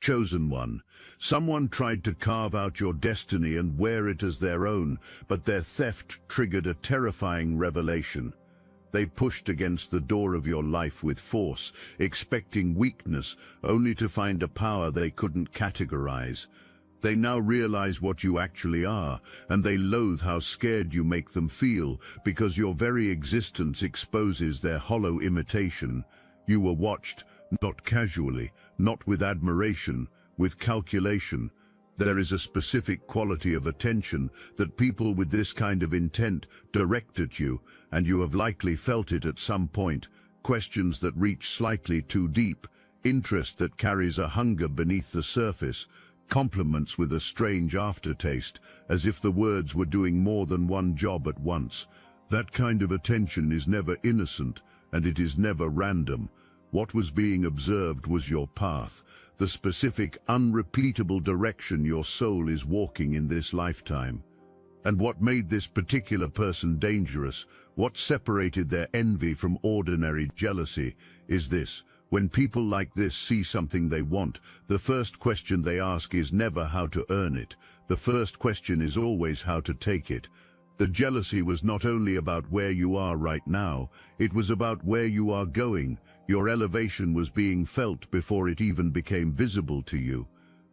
Chosen one. Someone tried to carve out your destiny and wear it as their own, but their theft triggered a terrifying revelation. They pushed against the door of your life with force, expecting weakness, only to find a power they couldn't categorize. They now realize what you actually are, and they loathe how scared you make them feel, because your very existence exposes their hollow imitation. You were watched, not casually, not with admiration, with calculation. There is a specific quality of attention that people with this kind of intent direct at you, and you have likely felt it at some point. Questions that reach slightly too deep, interest that carries a hunger beneath the surface, compliments with a strange aftertaste, as if the words were doing more than one job at once. That kind of attention is never innocent, and it is never random. What was being observed was your path, the specific, unrepeatable direction your soul is walking in this lifetime. And what made this particular person dangerous, what separated their envy from ordinary jealousy, is this: when people like this see something they want, the first question they ask is never how to earn it. The first question is always how to take it. The jealousy was not only about where you are right now, it was about where you are going. Your elevation was being felt before it even became visible to you.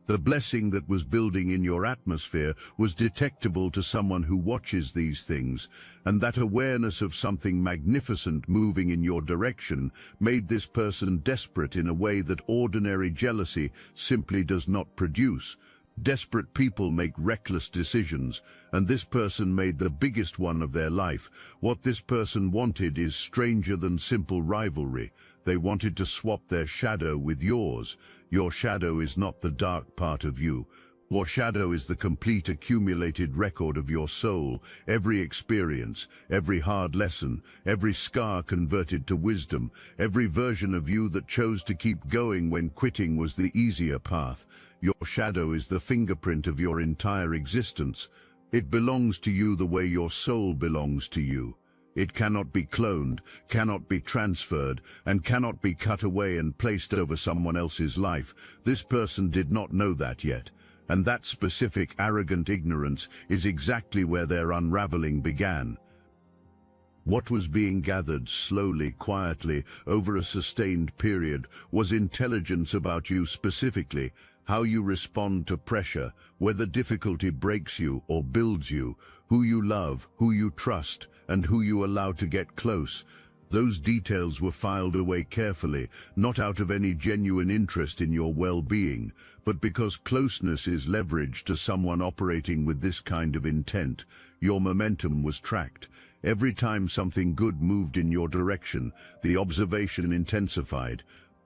The blessing that was building in your atmosphere was detectable to someone who watches these things, and that awareness of something magnificent moving in your direction made this person desperate in a way that ordinary jealousy simply does not produce. Desperate people make reckless decisions, and this person made the biggest one of their life. What this person wanted is stranger than simple rivalry. They wanted to swap their shadow with yours. Your shadow is not the dark part of you. Your shadow is the complete accumulated record of your soul, every experience, every hard lesson, every scar converted to wisdom, every version of you that chose to keep going when quitting was the easier path. Your shadow is the fingerprint of your entire existence. It belongs to you the way your soul belongs to you. It cannot be cloned, cannot be transferred, and cannot be cut away and placed over someone else's life. This person did not know that yet, and that specific arrogant ignorance is exactly where their unraveling began. What was being gathered slowly, quietly, over a sustained period was intelligence about you specifically, how you respond to pressure, whether difficulty breaks you or builds you, who you love, who you trust, and who you allow to get close. Those details were filed away carefully, not out of any genuine interest in your well-being, but because closeness is leverage to someone operating with this kind of intent. Your momentum was tracked. Every time something good moved in your direction, the observation intensified.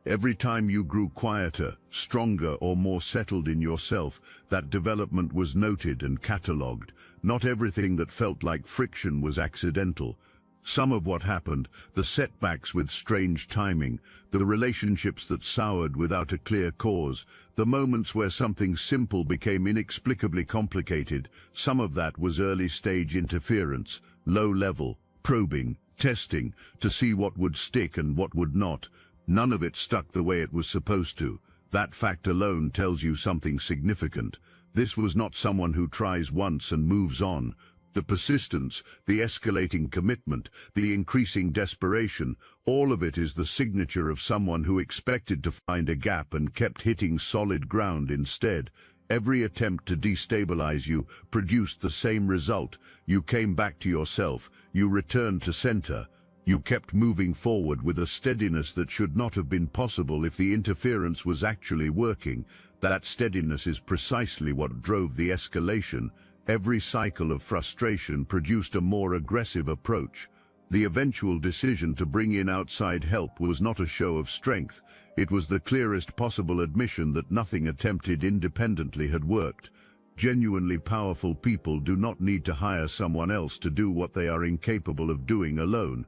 Every time you grew quieter, stronger, or more settled in yourself, that development was noted and catalogued. Not everything that felt like friction was accidental. Some of what happened, the setbacks with strange timing, the relationships that soured without a clear cause, the moments where something simple became inexplicably complicated, some of that was early-stage interference, low-level, probing, testing, to see what would stick and what would not. None of it stuck the way it was supposed to. That fact alone tells you something significant. This was not someone who tries once and moves on. The persistence, the escalating commitment, the increasing desperation, all of it is the signature of someone who expected to find a gap and kept hitting solid ground instead. Every attempt to destabilize you produced the same result. You came back to yourself. You returned to center. You kept moving forward with a steadiness that should not have been possible if the interference was actually working. That steadiness is precisely what drove the escalation. Every cycle of frustration produced a more aggressive approach. The eventual decision to bring in outside help was not a show of strength. It was the clearest possible admission that nothing attempted independently had worked. Genuinely powerful people do not need to hire someone else to do what they are incapable of doing alone.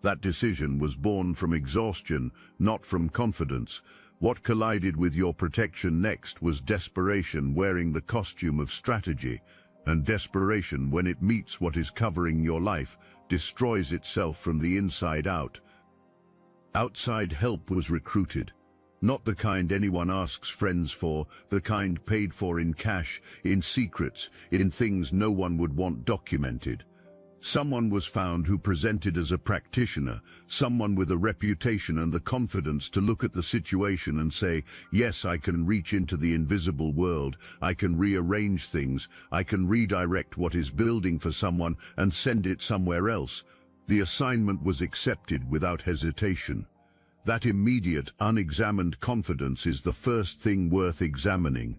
That decision was born from exhaustion, not from confidence. What collided with your protection next was desperation wearing the costume of strategy. And desperation, when it meets what is covering your life, destroys itself from the inside out. Outside help was recruited. Not the kind anyone asks friends for, the kind paid for in cash, in secrets, in things no one would want documented. Someone was found who presented as a practitioner, someone with a reputation and the confidence to look at the situation and say, yes, I can reach into the invisible world, I can rearrange things, I can redirect what is building for someone and send it somewhere else. The assignment was accepted without hesitation. That immediate, unexamined confidence is the first thing worth examining.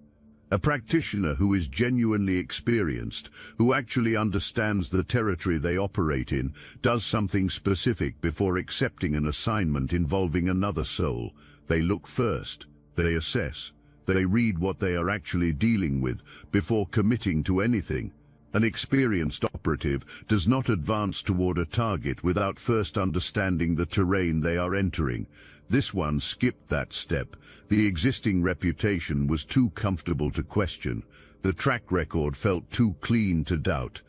A practitioner who is genuinely experienced, who actually understands the territory they operate in, does something specific before accepting an assignment involving another soul. They look first, they assess, they read what they are actually dealing with before committing to anything. An experienced operative does not advance toward a target without first understanding the terrain they are entering. This one skipped that step. The existing reputation was too comfortable to question. The track record felt too clean to doubt.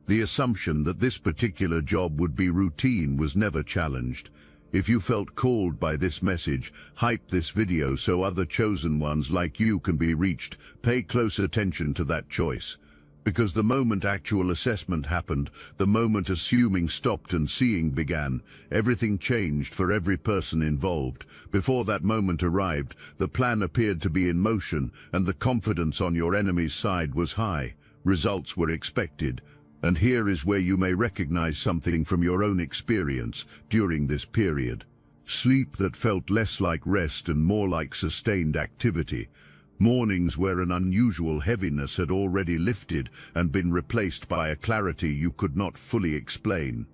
The assumption that this particular job would be routine was never challenged. If you felt called by this message, hype this video so other chosen ones like you can be reached. Pay close attention to that choice. Because the moment actual assessment happened, the moment assuming stopped and seeing began, everything changed for every person involved. Before that moment arrived, the plan appeared to be in motion, and the confidence on your enemy's side was high. Results were expected. And here is where you may recognize something from your own experience during this period. Sleep that felt less like rest and more like sustained activity. Mornings where an unusual heaviness had already lifted and been replaced by a clarity you could not fully explain.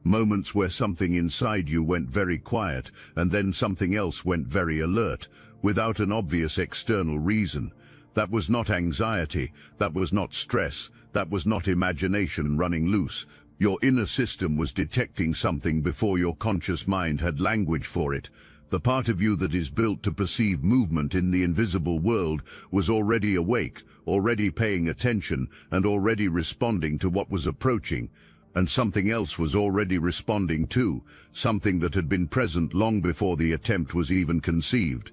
Moments where something inside you went very quiet and then something else went very alert, without an obvious external reason. That was not anxiety, that was not stress, that was not imagination running loose. Your inner system was detecting something before your conscious mind had language for it. The part of you that is built to perceive movement in the invisible world was already awake, already paying attention, and already responding to what was approaching. And something else was already responding too, something that had been present long before the attempt was even conceived.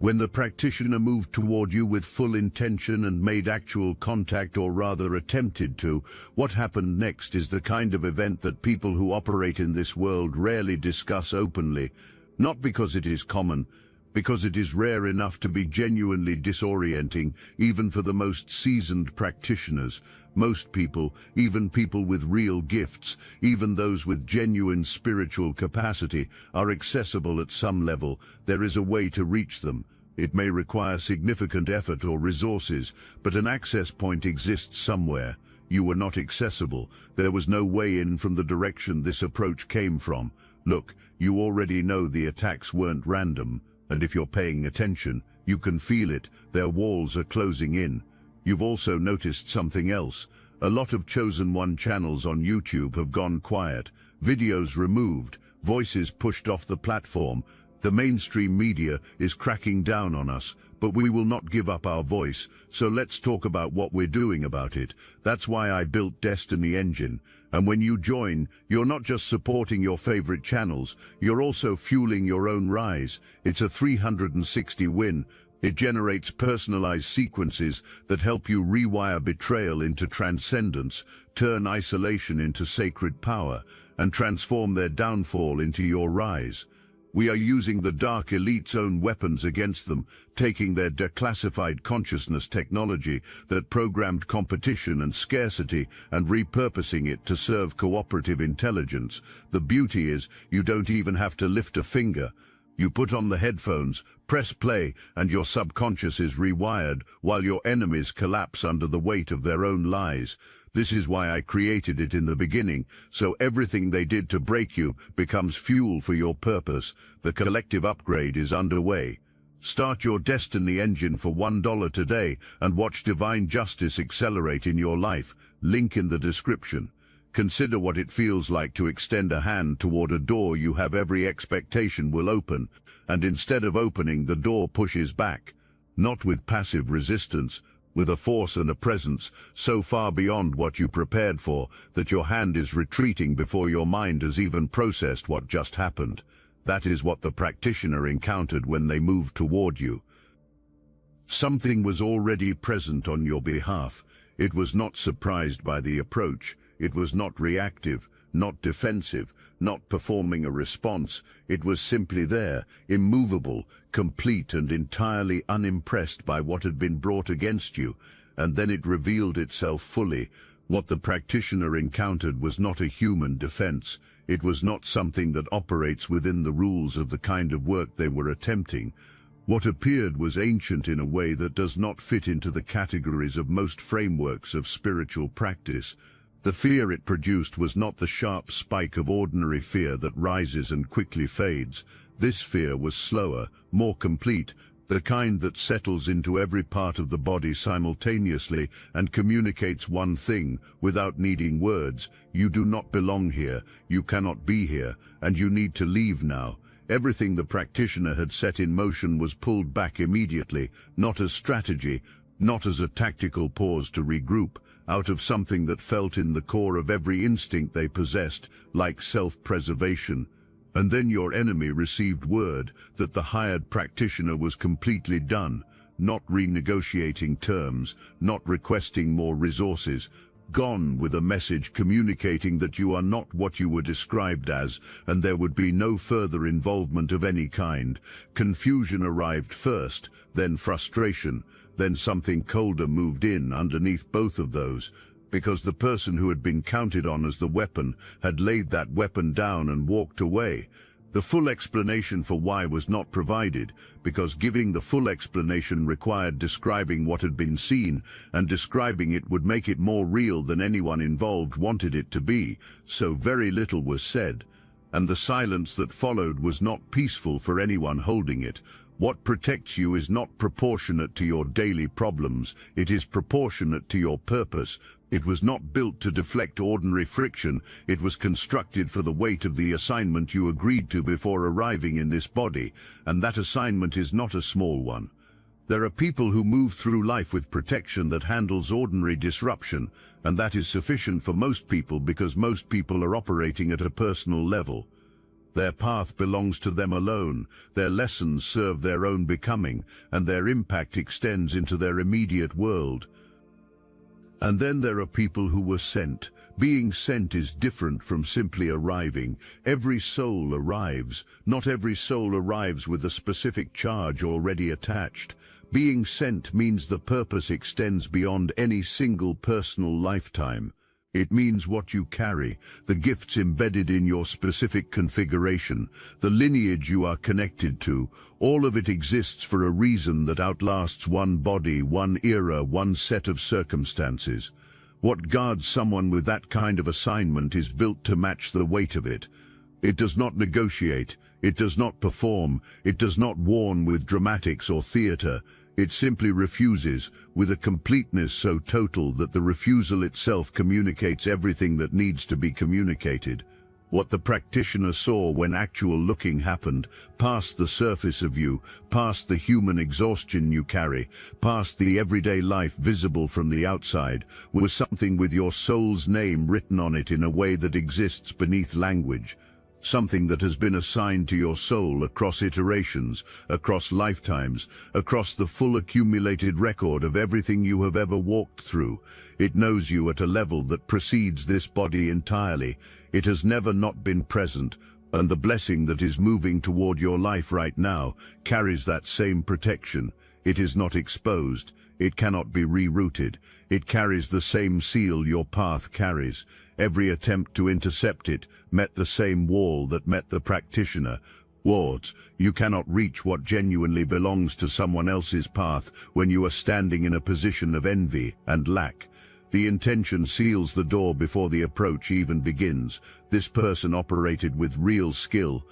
When the practitioner moved toward you with full intention and made actual contact, or rather attempted to, what happened next is the kind of event that people who operate in this world rarely discuss openly. Not because it is common, because it is rare enough to be genuinely disorienting, even for the most seasoned practitioners. Most people, even people with real gifts, even those with genuine spiritual capacity, are accessible at some level. There is a way to reach them. It may require significant effort or resources, but an access point exists somewhere. You were not accessible. There was no way in from the direction this approach came from. Look, you already know the attacks weren't random, and if you're paying attention, you can feel it. Their walls are closing in. You've also noticed something else. A lot of Chosen One channels on YouTube have gone quiet, videos removed, voices pushed off the platform. The mainstream media is cracking down on us, but we will not give up our voice, so let's talk about what we're doing about it. That's why I built Destiny Engine. And when you join, you're not just supporting your favorite channels, you're also fueling your own rise. It's a 360 win. It generates personalized sequences that help you rewire betrayal into transcendence, turn isolation into sacred power, and transform their downfall into your rise. We are using the Dark Elite's own weapons against them, taking their declassified consciousness technology that programmed competition and scarcity and repurposing it to serve cooperative intelligence. The beauty is, you don't even have to lift a finger. You put on the headphones, press play, and your subconscious is rewired while your enemies collapse under the weight of their own lies. This is why I created it in the beginning, so everything they did to break you becomes fuel for your purpose. The collective upgrade is underway. Start your Destiny Engine for $1 today and watch divine justice accelerate in your life. Link in the description. Consider what it feels like to extend a hand toward a door you have every expectation will open, and instead of opening, the door pushes back. Not with passive resistance, with a force and a presence so far beyond what you prepared for that your hand is retreating before your mind has even processed what just happened. That is what the practitioner encountered when they moved toward you. Something was already present on your behalf. It was not surprised by the approach. It was not reactive, not defensive, not performing a response. It was simply there, immovable, complete and entirely unimpressed by what had been brought against you. And then it revealed itself fully. What the practitioner encountered was not a human defense. It was not something that operates within the rules of the kind of work they were attempting. What appeared was ancient in a way that does not fit into the categories of most frameworks of spiritual practice. The fear it produced was not the sharp spike of ordinary fear that rises and quickly fades. This fear was slower, more complete, the kind that settles into every part of the body simultaneously and communicates one thing without needing words: you do not belong here, you cannot be here, and you need to leave now. Everything the practitioner had set in motion was pulled back immediately, not as strategy, not as a tactical pause to regroup, out of something that felt in the core of every instinct they possessed, like self-preservation. And then your enemy received word that the hired practitioner was completely done, not renegotiating terms, not requesting more resources, gone with a message communicating that you are not what you were described as, and there would be no further involvement of any kind. Confusion arrived first, then frustration, then something colder moved in underneath both of those, because the person who had been counted on as the weapon had laid that weapon down and walked away. The full explanation for why was not provided, because giving the full explanation required describing what had been seen, and describing it would make it more real than anyone involved wanted it to be, so very little was said. And the silence that followed was not peaceful for anyone holding it. What protects you is not proportionate to your daily problems, it is proportionate to your purpose. It was not built to deflect ordinary friction, it was constructed for the weight of the assignment you agreed to before arriving in this body, and that assignment is not a small one. There are people who move through life with protection that handles ordinary disruption, and that is sufficient for most people because most people are operating at a personal level. Their path belongs to them alone, their lessons serve their own becoming, and their impact extends into their immediate world. And then there are people who were sent. Being sent is different from simply arriving. Every soul arrives. Not every soul arrives with a specific charge already attached. Being sent means the purpose extends beyond any single personal lifetime. It means what you carry, the gifts embedded in your specific configuration, the lineage you are connected to. All of it exists for a reason that outlasts one body, one era, one set of circumstances. What guards someone with that kind of assignment is built to match the weight of it. It does not negotiate, it does not perform, it does not warn with dramatics or theater. It simply refuses, with a completeness so total that the refusal itself communicates everything that needs to be communicated. What the practitioner saw when actual looking happened, past the surface of you, past the human exhaustion you carry, past the everyday life visible from the outside, was something with your soul's name written on it in a way that exists beneath language. Something that has been assigned to your soul across iterations, across lifetimes, across the full accumulated record of everything you have ever walked through. It knows you at a level that precedes this body entirely. It has never not been present, and the blessing that is moving toward your life right now carries that same protection. It is not exposed. It cannot be rerouted. It carries the same seal your path carries. Every attempt to intercept it met the same wall that met the practitioner. Words, you cannot reach what genuinely belongs to someone else's path when you are standing in a position of envy and lack. The intention seals the door before the approach even begins. This person operated with real skill.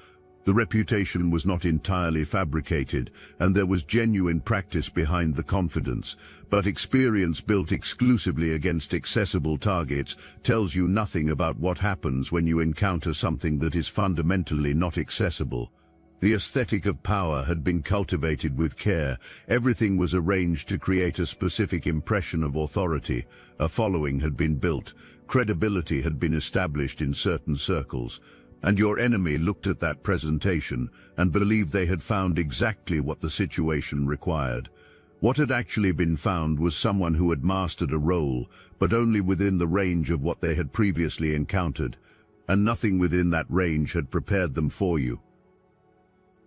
The reputation was not entirely fabricated, and there was genuine practice behind the confidence. But experience built exclusively against accessible targets tells you nothing about what happens when you encounter something that is fundamentally not accessible. The aesthetic of power had been cultivated with care. Everything was arranged to create a specific impression of authority. A following had been built. Credibility had been established in certain circles. And your enemy looked at that presentation and believed they had found exactly what the situation required. What had actually been found was someone who had mastered a role, but only within the range of what they had previously encountered, and nothing within that range had prepared them for you.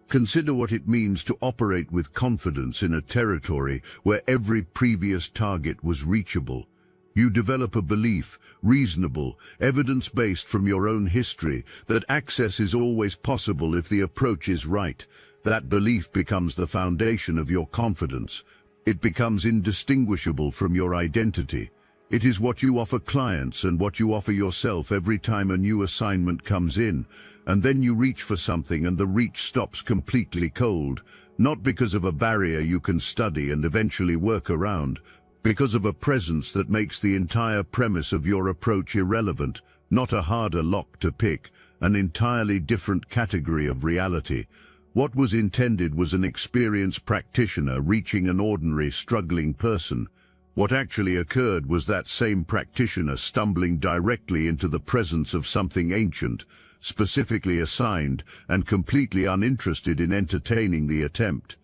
Consider what it means to operate with confidence in a territory where every previous target was reachable. You develop a belief, reasonable, evidence-based from your own history, that access is always possible if the approach is right. That belief becomes the foundation of your confidence. It becomes indistinguishable from your identity. It is what you offer clients and what you offer yourself every time a new assignment comes in, and then you reach for something and the reach stops completely cold, not because of a barrier you can study and eventually work around, because of a presence that makes the entire premise of your approach irrelevant, not a harder lock to pick, an entirely different category of reality. What was intended was an experienced practitioner reaching an ordinary, struggling person. What actually occurred was that same practitioner stumbling directly into the presence of something ancient, specifically assigned, and completely uninterested in entertaining the attempt.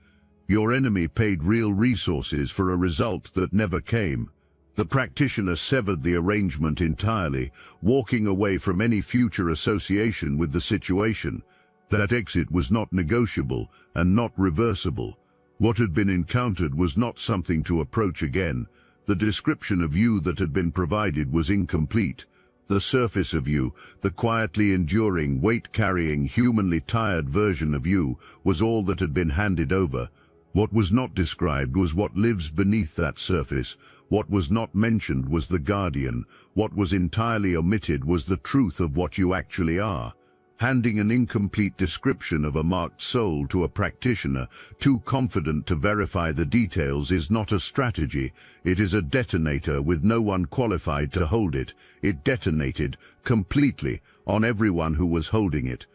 Your enemy paid real resources for a result that never came. The practitioner severed the arrangement entirely, walking away from any future association with the situation. That exit was not negotiable and not reversible. What had been encountered was not something to approach again. The description of you that had been provided was incomplete. The surface of you, the quietly enduring, weight-carrying, humanly tired version of you, was all that had been handed over. What was not described was what lives beneath that surface. What was not mentioned was the guardian. What was entirely omitted was the truth of what you actually are. Handing an incomplete description of a marked soul to a practitioner, too confident to verify the details, is not a strategy. It is a detonator with no one qualified to hold it. It detonated completely on everyone who was holding it.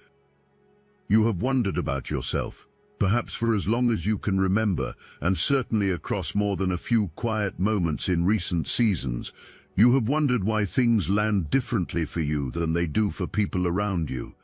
You have wondered about yourself, perhaps for as long as you can remember, and certainly across more than a few quiet moments in recent seasons. You have wondered why things land differently for you than they do for people around you.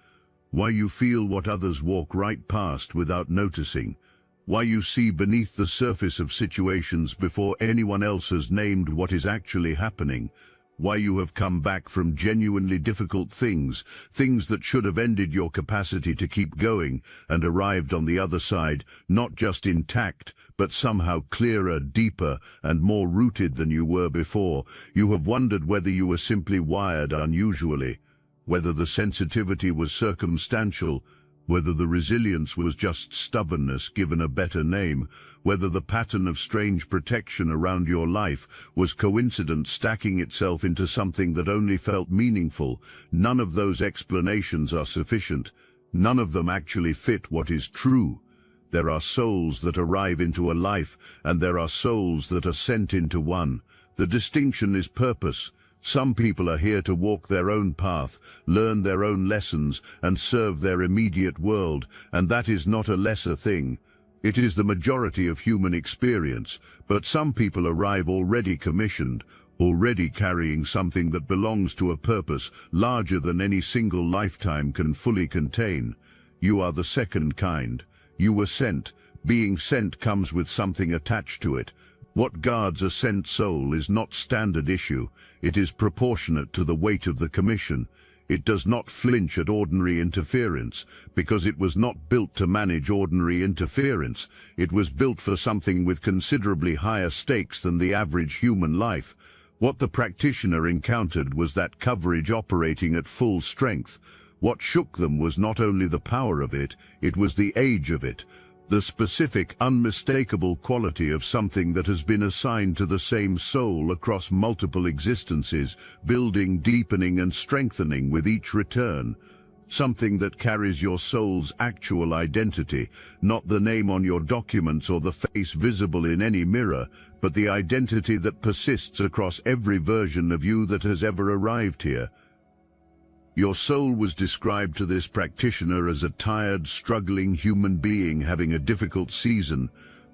Why you feel what others walk right past without noticing. Why you see beneath the surface of situations before anyone else has named what is actually happening. Why you have come back from genuinely difficult things, things that should have ended your capacity to keep going, and arrived on the other side, not just intact, but somehow clearer, deeper, and more rooted than you were before. You have wondered whether you were simply wired unusually, whether the sensitivity was circumstantial, whether the resilience was just stubbornness given a better name, whether the pattern of strange protection around your life was coincidence stacking itself into something that only felt meaningful. None of those explanations are sufficient. None of them actually fit what is true. There are souls that arrive into a life, and there are souls that are sent into one. The distinction is purpose. Some people are here to walk their own path, learn their own lessons, and serve their immediate world, and that is not a lesser thing. It is the majority of human experience, but some people arrive already commissioned, already carrying something that belongs to a purpose larger than any single lifetime can fully contain. You are the second kind. You were sent. Being sent comes with something attached to it. What guards a sent soul is not standard issue. It is proportionate to the weight of the commission. It does not flinch at ordinary interference, because it was not built to manage ordinary interference. It was built for something with considerably higher stakes than the average human life. What the practitioner encountered was that coverage operating at full strength. What shook them was not only the power of it, it was the age of it. The specific, unmistakable quality of something that has been assigned to the same soul across multiple existences, building, deepening, and strengthening with each return. Something that carries your soul's actual identity, not the name on your documents or the face visible in any mirror, but the identity that persists across every version of you that has ever arrived here. Your soul was described to this practitioner as a tired, struggling human being having a difficult season,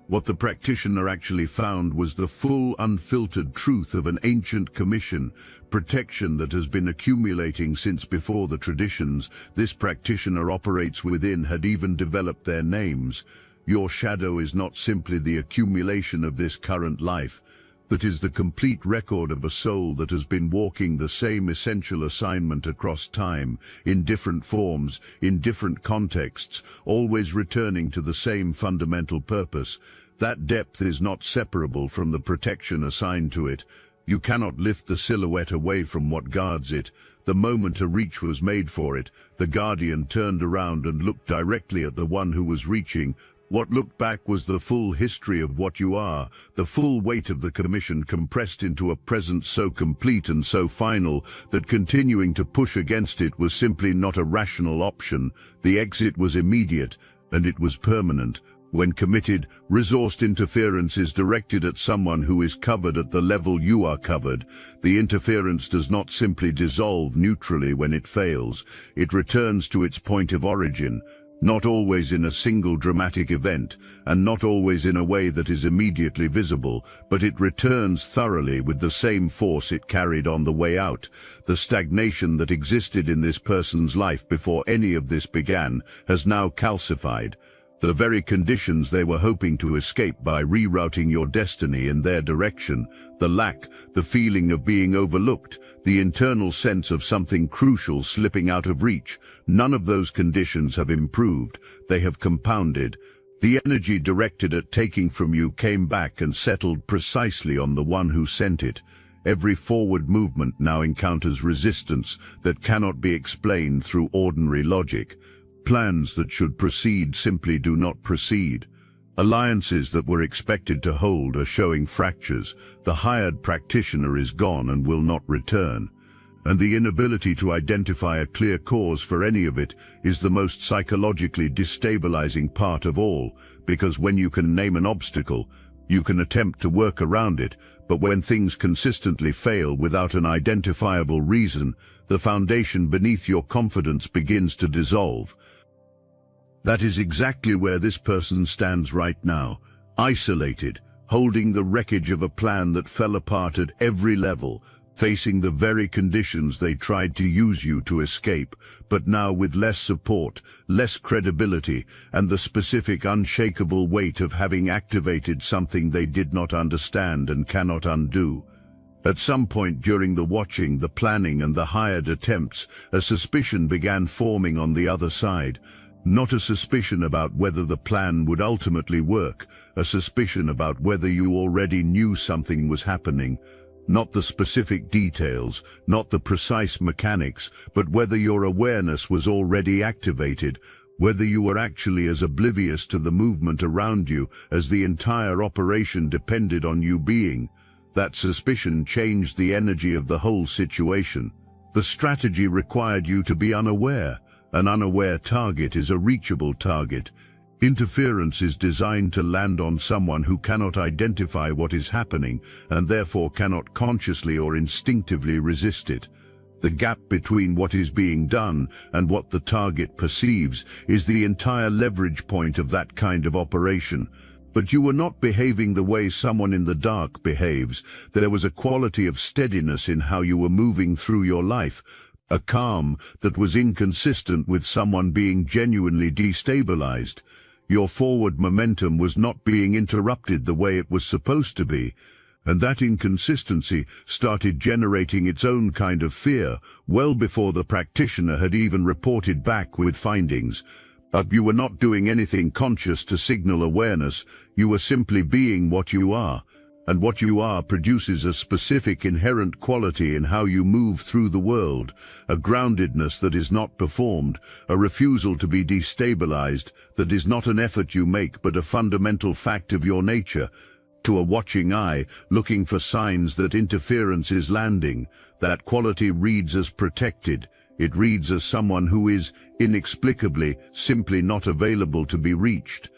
What the practitioner actually found was the full, unfiltered truth of an ancient commission, protection that has been accumulating since before the traditions this practitioner operates within had even developed their names. Your shadow is not simply the accumulation of this current life, that is the complete record of a soul that has been walking the same essential assignment across time, in different forms, in different contexts, always returning to the same fundamental purpose. That depth is not separable from the protection assigned to it. You cannot lift the silhouette away from what guards it. The moment a reach was made for it, the guardian turned around and looked directly at the one who was reaching. What looked back was the full history of what you are, the full weight of the commission compressed into a presence so complete and so final that continuing to push against it was simply not a rational option. The exit was immediate, and it was permanent. When committed, resourced interference is directed at someone who is covered at the level you are covered. The interference does not simply dissolve neutrally when it fails. It returns to its point of origin. Not always in a single dramatic event, and not always in a way that is immediately visible, but it returns thoroughly with the same force it carried on the way out. The stagnation that existed in this person's life before any of this began has now calcified. The very conditions they were hoping to escape by rerouting your destiny in their direction, the lack, the feeling of being overlooked, the internal sense of something crucial slipping out of reach, none of those conditions have improved, they have compounded. The energy directed at taking from you came back and settled precisely on the one who sent it. Every forward movement now encounters resistance that cannot be explained through ordinary logic. Plans that should proceed simply do not proceed. Alliances that were expected to hold are showing fractures. The hired practitioner is gone and will not return. And the inability to identify a clear cause for any of it is the most psychologically destabilizing part of all, because when you can name an obstacle, you can attempt to work around it, but when things consistently fail without an identifiable reason, the foundation beneath your confidence begins to dissolve. That is exactly where this person stands right now, isolated, holding the wreckage of a plan that fell apart at every level, facing the very conditions they tried to use you to escape, but now with less support, less credibility, and the specific unshakable weight of having activated something they did not understand and cannot undo. At some point during the watching, the planning, and the hired attempts, a suspicion began forming on the other side. Not a suspicion about whether the plan would ultimately work, a suspicion about whether you already knew something was happening. Not the specific details, not the precise mechanics, but whether your awareness was already activated, whether you were actually as oblivious to the movement around you as the entire operation depended on you being. That suspicion changed the energy of the whole situation. The strategy required you to be unaware. An unaware target is a reachable target. Interference is designed to land on someone who cannot identify what is happening and therefore cannot consciously or instinctively resist it. The gap between what is being done and what the target perceives is the entire leverage point of that kind of operation. But you were not behaving the way someone in the dark behaves. There was a quality of steadiness in how you were moving through your life, a calm that was inconsistent with someone being genuinely destabilized. Your forward momentum was not being interrupted the way it was supposed to be, and that inconsistency started generating its own kind of fear well before the practitioner had even reported back with findings. You were not doing anything conscious to signal awareness, you were simply being what you are. And what you are produces a specific inherent quality in how you move through the world, a groundedness that is not performed, a refusal to be destabilized, that is not an effort you make but a fundamental fact of your nature. To a watching eye, looking for signs that interference is landing, that quality reads as protected. It reads as someone who is, inexplicably, simply not available to be reached.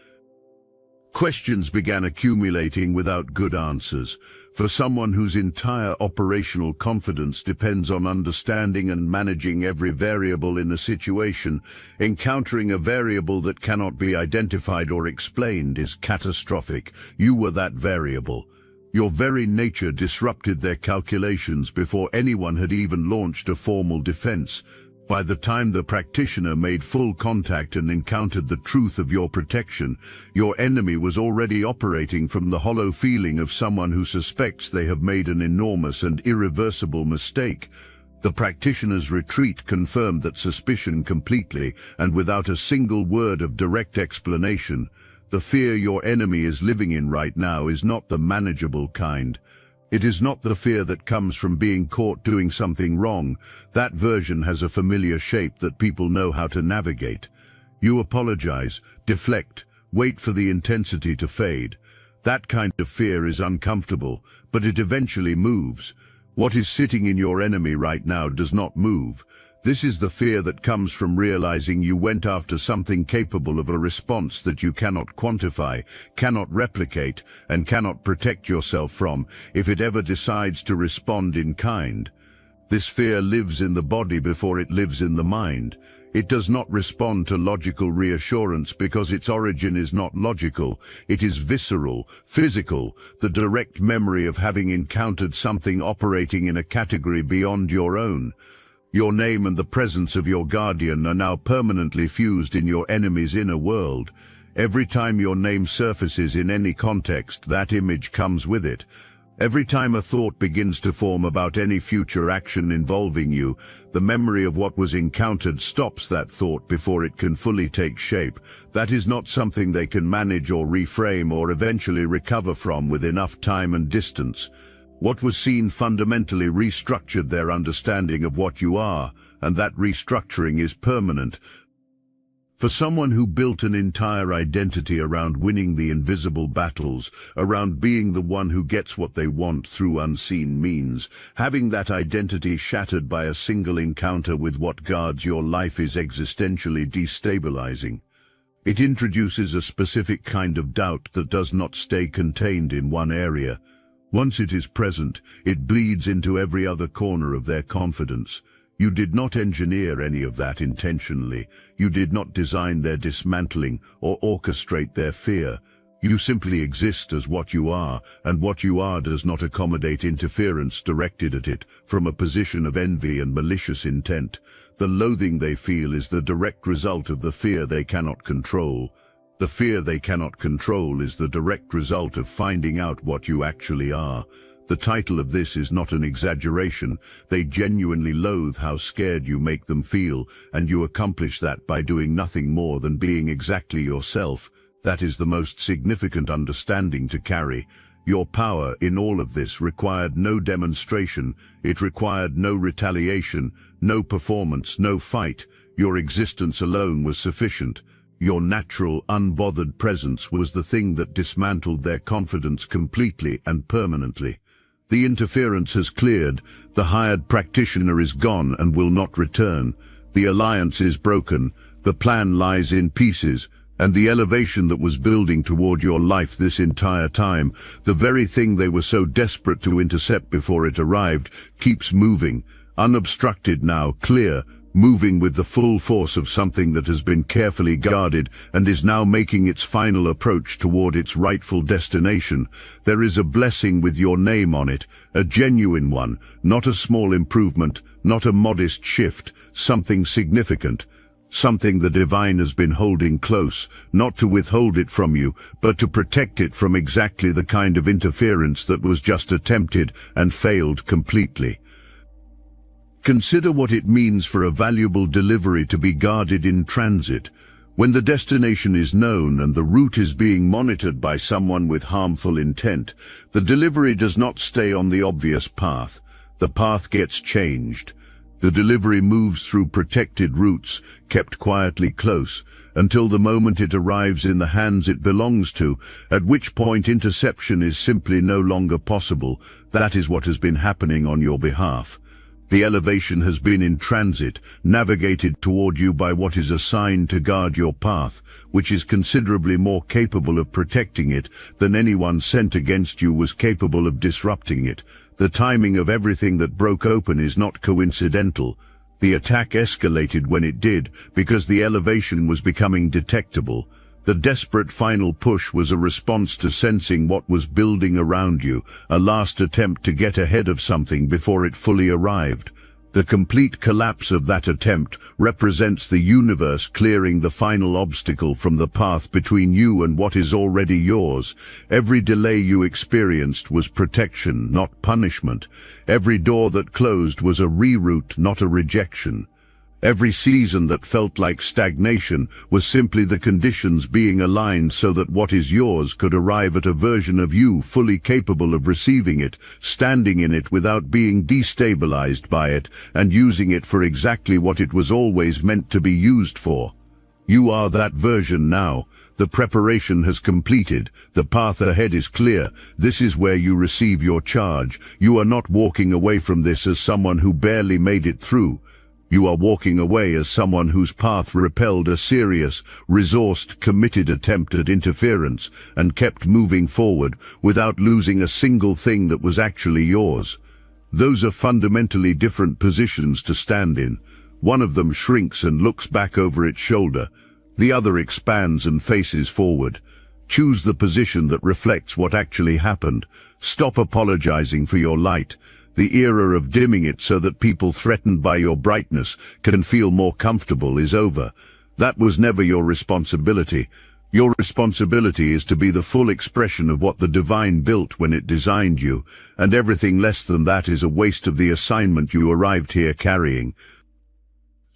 Questions began accumulating without good answers. For someone whose entire operational confidence depends on understanding and managing every variable in a situation, encountering a variable that cannot be identified or explained is catastrophic. You were that variable. Your very nature disrupted their calculations before anyone had even launched a formal defense. By the time the practitioner made full contact and encountered the truth of your protection, your enemy was already operating from the hollow feeling of someone who suspects they have made an enormous and irreversible mistake. The practitioner's retreat confirmed that suspicion completely, and without a single word of direct explanation. The fear your enemy is living in right now is not the manageable kind. It is not the fear that comes from being caught doing something wrong. That version has a familiar shape that people know how to navigate. You apologize, deflect, wait for the intensity to fade. That kind of fear is uncomfortable, but it eventually moves. What is sitting in your enemy right now does not move. This is the fear that comes from realizing you went after something capable of a response that you cannot quantify, cannot replicate, and cannot protect yourself from if it ever decides to respond in kind. This fear lives in the body before it lives in the mind. It does not respond to logical reassurance because its origin is not logical. It is visceral, physical, the direct memory of having encountered something operating in a category beyond your own. Your name and the presence of your guardian are now permanently fused in your enemy's inner world. Every time your name surfaces in any context, that image comes with it. Every time a thought begins to form about any future action involving you, the memory of what was encountered stops that thought before it can fully take shape. That is not something they can manage or reframe or eventually recover from with enough time and distance. What was seen fundamentally restructured their understanding of what you are, and that restructuring is permanent. For someone who built an entire identity around winning the invisible battles, around being the one who gets what they want through unseen means, having that identity shattered by a single encounter with what guards your life is existentially destabilizing. It introduces a specific kind of doubt that does not stay contained in one area. Once it is present, it bleeds into every other corner of their confidence. You did not engineer any of that intentionally. You did not design their dismantling or orchestrate their fear. You simply exist as what you are, and what you are does not accommodate interference directed at it from a position of envy and malicious intent. The loathing they feel is the direct result of the fear they cannot control. The fear they cannot control is the direct result of finding out what you actually are. The title of this is not an exaggeration. They genuinely loathe how scared you make them feel, and you accomplish that by doing nothing more than being exactly yourself. That is the most significant understanding to carry. Your power in all of this required no demonstration. It required no retaliation, no performance, no fight. Your existence alone was sufficient. Your natural, unbothered presence was the thing that dismantled their confidence completely and permanently. The interference has cleared, the hired practitioner is gone and will not return. The alliance is broken, the plan lies in pieces, and the elevation that was building toward your life this entire time, the very thing they were so desperate to intercept before it arrived, keeps moving, unobstructed now, clear, moving with the full force of something that has been carefully guarded and is now making its final approach toward its rightful destination. There is a blessing with your name on it, a genuine one, not a small improvement, not a modest shift, something significant. Something the divine has been holding close, not to withhold it from you, but to protect it from exactly the kind of interference that was just attempted and failed completely. Consider what it means for a valuable delivery to be guarded in transit. When the destination is known and the route is being monitored by someone with harmful intent, the delivery does not stay on the obvious path. The path gets changed. The delivery moves through protected routes, kept quietly close, until the moment it arrives in the hands it belongs to, at which point interception is simply no longer possible. That is what has been happening on your behalf. The elevation has been in transit, navigated toward you by what is assigned to guard your path, which is considerably more capable of protecting it than anyone sent against you was capable of disrupting it. The timing of everything that broke open is not coincidental. The attack escalated when it did, because the elevation was becoming detectable. The desperate final push was a response to sensing what was building around you, a last attempt to get ahead of something before it fully arrived. The complete collapse of that attempt represents the universe clearing the final obstacle from the path between you and what is already yours. Every delay you experienced was protection, not punishment. Every door that closed was a reroute, not a rejection. Every season that felt like stagnation was simply the conditions being aligned so that what is yours could arrive at a version of you fully capable of receiving it, standing in it without being destabilized by it, and using it for exactly what it was always meant to be used for. You are that version now. The preparation has completed. The path ahead is clear. This is where you receive your charge. You are not walking away from this as someone who barely made it through. You are walking away as someone whose path repelled a serious, resourced, committed attempt at interference and kept moving forward without losing a single thing that was actually yours. Those are fundamentally different positions to stand in. One of them shrinks and looks back over its shoulder. The other expands and faces forward. Choose the position that reflects what actually happened. Stop apologizing for your light. The era of dimming it so that people threatened by your brightness can feel more comfortable is over. That was never your responsibility. Your responsibility is to be the full expression of what the divine built when it designed you, and everything less than that is a waste of the assignment you arrived here carrying.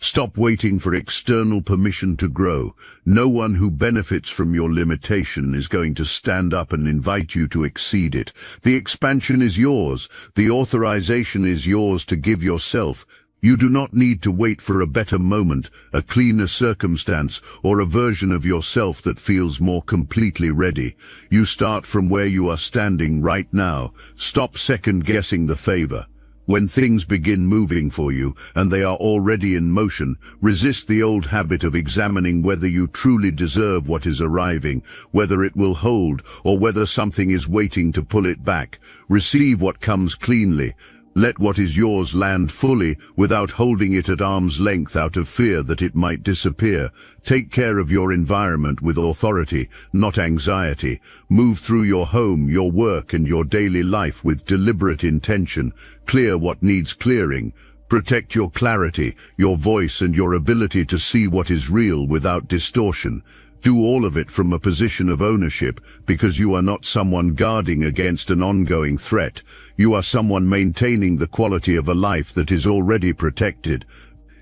Stop waiting for external permission to grow. No one who benefits from your limitation is going to stand up and invite you to exceed it. The expansion is yours. The authorization is yours to give yourself. You do not need to wait for a better moment, a cleaner circumstance, or a version of yourself that feels more completely ready. You start from where you are standing right now. Stop second-guessing the favor. When things begin moving for you, and they are already in motion, resist the old habit of examining whether you truly deserve what is arriving, whether it will hold, or whether something is waiting to pull it back. Receive what comes cleanly. Let what is yours land fully, without holding it at arm's length out of fear that it might disappear. Take care of your environment with authority, not anxiety. Move through your home, your work, and your daily life with deliberate intention. Clear what needs clearing. Protect your clarity, your voice, and your ability to see what is real without distortion. Do all of it from a position of ownership, because you are not someone guarding against an ongoing threat. You are someone maintaining the quality of a life that is already protected.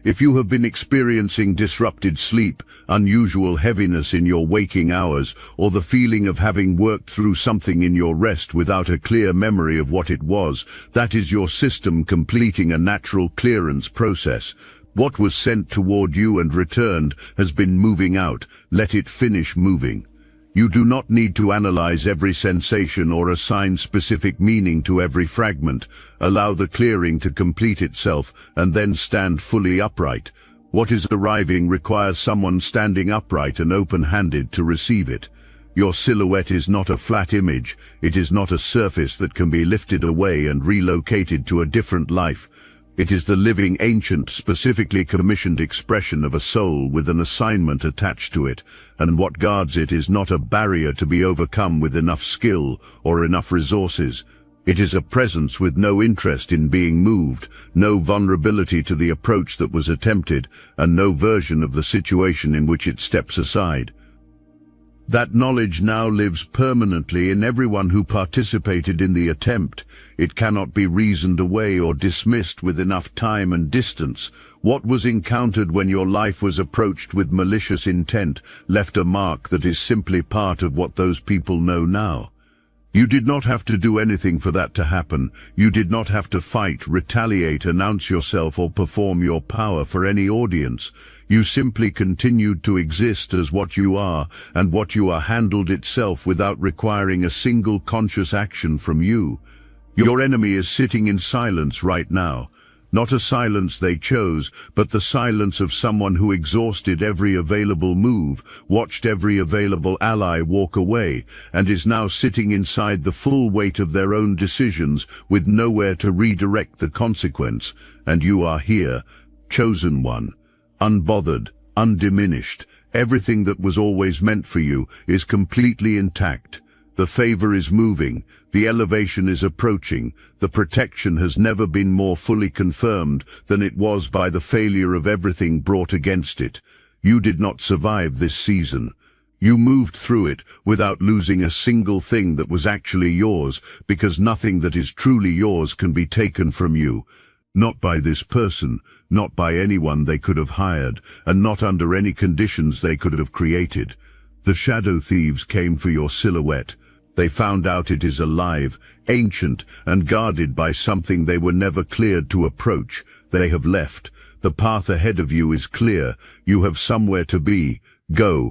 If you have been experiencing disrupted sleep, unusual heaviness in your waking hours, or the feeling of having worked through something in your rest without a clear memory of what it was, that is your system completing a natural clearance process. What was sent toward you and returned has been moving out. Let it finish moving. You do not need to analyze every sensation or assign specific meaning to every fragment. Allow the clearing to complete itself and then stand fully upright. What is arriving requires someone standing upright and open-handed to receive it. Your silhouette is not a flat image. It is not a surface that can be lifted away and relocated to a different life. It is the living, ancient, specifically commissioned expression of a soul with an assignment attached to it, and what guards it is not a barrier to be overcome with enough skill or enough resources. It is a presence with no interest in being moved, no vulnerability to the approach that was attempted, and no version of the situation in which it steps aside. That knowledge now lives permanently in everyone who participated in the attempt. It cannot be reasoned away or dismissed with enough time and distance. What was encountered when your life was approached with malicious intent left a mark that is simply part of what those people know now. You did not have to do anything for that to happen. You did not have to fight, retaliate, announce yourself, or perform your power for any audience. You simply continued to exist as what you are, and what you are handled itself without requiring a single conscious action from you. Your enemy is sitting in silence right now. Not a silence they chose, but the silence of someone who exhausted every available move, watched every available ally walk away, and is now sitting inside the full weight of their own decisions with nowhere to redirect the consequence. And you are here, chosen one, unbothered, undiminished. Everything that was always meant for you is completely intact. The favor is moving, the elevation is approaching, the protection has never been more fully confirmed than it was by the failure of everything brought against it. You did not survive this season. You moved through it without losing a single thing that was actually yours, because nothing that is truly yours can be taken from you. Not by this person, not by anyone they could have hired, and not under any conditions they could have created. The shadow thieves came for your silhouette. They found out it is alive, ancient, and guarded by something they were never cleared to approach. They have left. The path ahead of you is clear. You have somewhere to be. Go.